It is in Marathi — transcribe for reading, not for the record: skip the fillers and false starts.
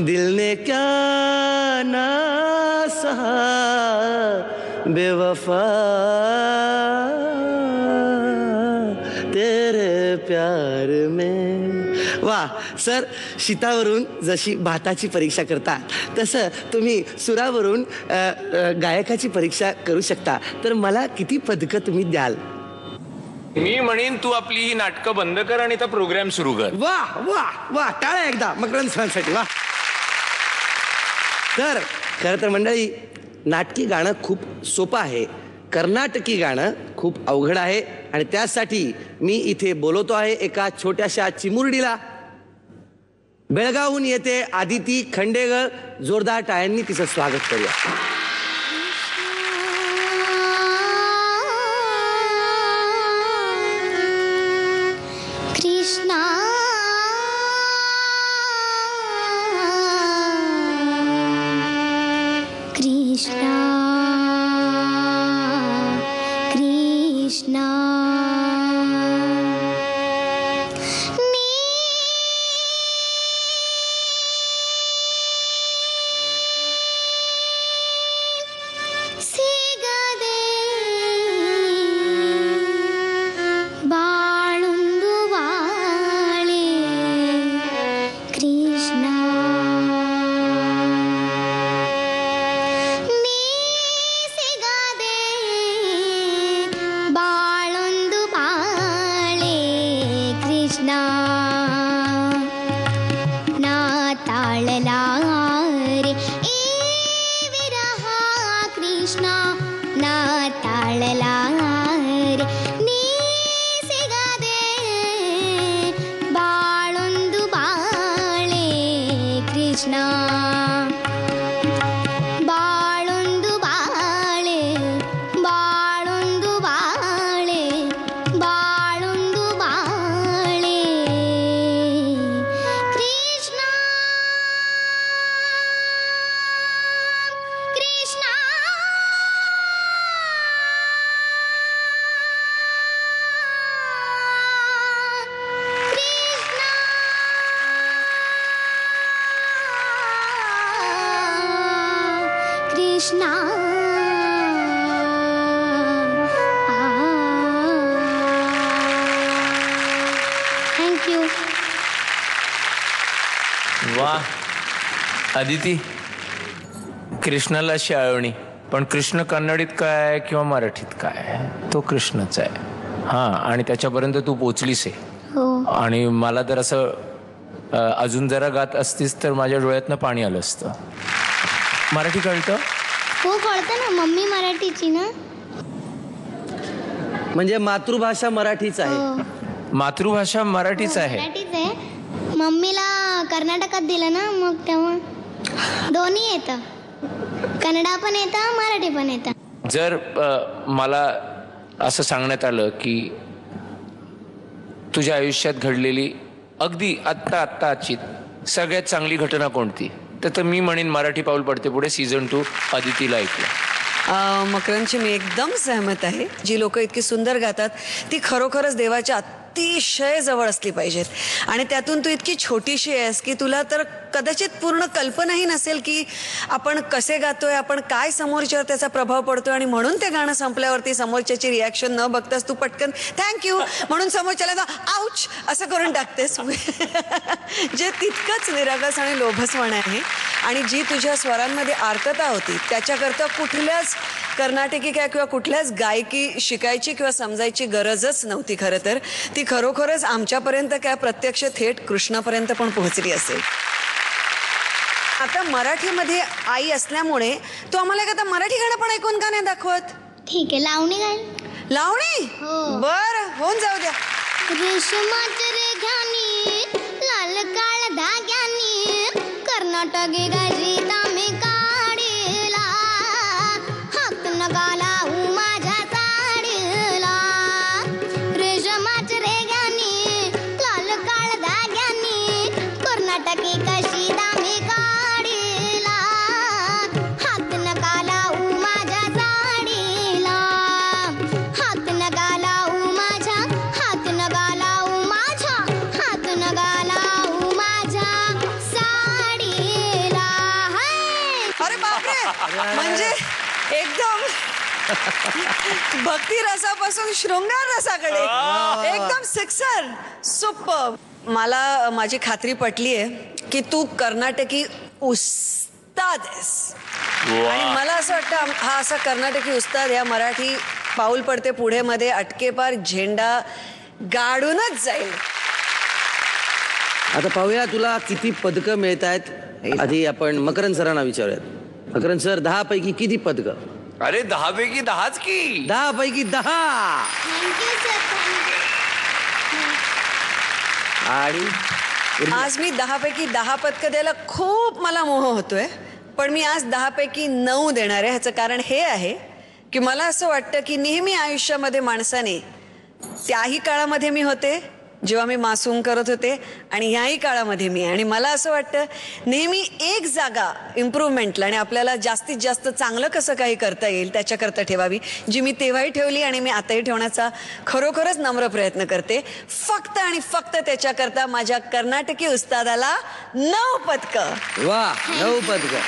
दिल ने क्या ना सहा बेवफा तेरे प्यार में. वा सर, शीतावरून जशी भाताची परीक्षा करता तसं तुम्ही सुरावरून गायकाची परीक्षा करू शकता. तर मला किती पदकं तुम्ही द्याल? मी म्हणेन तू आपली ही नाटकं बंद कर आणि आता प्रोग्राम सुरू कर. वा वा वा, टाळ्या एकदा मकरंद सरांसाठी. वा. तर खरं तर मंडळी, नाटकी गाणं खूप सोपं आहे, कर्नाटकी गाणं खूप अवघड आहे. आणि त्यासाठी मी इथे बोलवतो आहे एका छोट्याशा चिमुरडीला. बेळगावहून येते आदिती खंडेगर. जोरदार टाळ्यांनी तिचं स्वागत करूया. कृष्णा कृष्णा कृष्णा आदिती, कृष्णाला शाळवणी, पण कृष्ण कन्नडीत काय किंवा मराठीत काय, तो कृष्णच आहे. हां, आणि त्याच्यापर्यंत तू पोचलीस आहे. आणि मला तर असं अजून जरा गात असतीस तर माझ्या डोळ्यातनं पाणी आलं असतं. मराठी कळतं? हो कळतं ना, मम्मी मराठीची ना. म्हणजे मातृभाषा मराठीच आहे. मातृभाषा मराठीच आहे. मराठीच आहे. मम्मीला कर्नाटकात दिलं ना, मग तेव्हा दोन्ही येतं, कन्नडा पण येतं, मराठी पण येतं. जर मला असं सांगण्यात आलं की तुझ्या आयुष्यात घडलेली अगदी आत्ताची सगळ्यात चांगली घटना कोणती, तर मी म्हणेन मराठी पाऊल पडते पुढे सीझन 2 आदितीला ऐकलं. मकरंदची मी एकदम सहमत आहे. जी लोक इतकी सुंदर गातात ती खरोखरच देवाच्या अतिशय जवळ असली पाहिजेत. आणि त्यातून तू इतकी छोटीशी आहेस की तुला तर कदाचित पूर्ण कल्पनाही नसेल की आपण कसे गातोय, आपण काय समोरच्यावर त्याचा प्रभाव पडतोय. आणि म्हणून ते गाणं संपल्यावरती समोरच्याची रिॲक्शन न बघताच तू पटकन थँक्यू म्हणून समोरच्याला आउच असं करून टाकतेस. जे तितकंच निरागस आणि लोभसवण आहे. आणि जी तुझ्या स्वरांमध्ये आर्तता होती त्याच्याकरता कुठल्याच कर्नाटकी काय किंवा कुठल्याच गायकी शिकायची किंवा समजायची गरजच नव्हती. खरं तर ती खरोखरच आमच्यापर्यंत काय प्रत्यक्ष थेट कृष्णापर्यंत पण पोहोचली असेल. आता मराठीमध्ये आई असल्यामुळे तू आम्हाला एखादा मराठी गाणं पण ऐकून का नाही दाखवत? ठीक आहे, लावणी गाईल. लावणी? बरं, होऊन जाऊ द्या. रेशमाच्या रेघानी लाल काळ धाग्यानी कर्नाटकी गाजी तामे काढेला हात नगाला माझ्या साडीला. रेशमाच्या रेघानी लाल काळ धाग्यानी कर्नाटकी कशी तामे काढेला हात नगाला माझ्या साडीला. हात नगाला माझ्या, हात नगाला माझ्या, हात नगाला माझ्या साडीला. भक्ती रसापासून शृंगार रसाकडे एकदम सिक्सर. सुपर. मला माझी खात्री पटली आहे की तू कर्नाटकी उस्ताद आहेस. आणि मला असं वाटतं हा असा कर्नाटकी उस्ताद या मराठी पाऊल पडते पुढे मध्ये अटके पार झेंडा गाडूनच जाईल. आता पाहूया तुला किती पदकं मिळत आहेत. आधी आपण मकरंद सरांना विचारूयात. मकरंद सर, 10 पैकी किती पदकं? अरे 10 पैकी 10च की. 10 पैकी 10. Thank you sir. आणि आज मी 10 पैकी 10 पदकं द्यायला खूप मला मोह होतोय, पण मी आज 10 पैकी 9 देणार आहे. ह्याचं कारण हे आहे की मला असं वाटतं की नेहमी आयुष्यामध्ये माणसाने, त्याही काळामध्ये मी होते जेव्हा मी मासूम करत होते आणि ह्याही काळामध्ये मी, आणि मला असं वाटतं नेहमी एक जागा इम्प्रूव्हमेंटला आणि आपल्याला जास्तीत जास्त चांगलं कसं काही करता येईल त्याच्याकरता ठेवावी, जी मी तेव्हाही ठेवली आणि मी आताही ठेवण्याचा खरोखरच नम्र प्रयत्न करते. फक्त आणि फक्त त्याच्याकरता माझ्या कर्नाटकी उस्तादाला 9 पदकं. वा, 9 पदकं.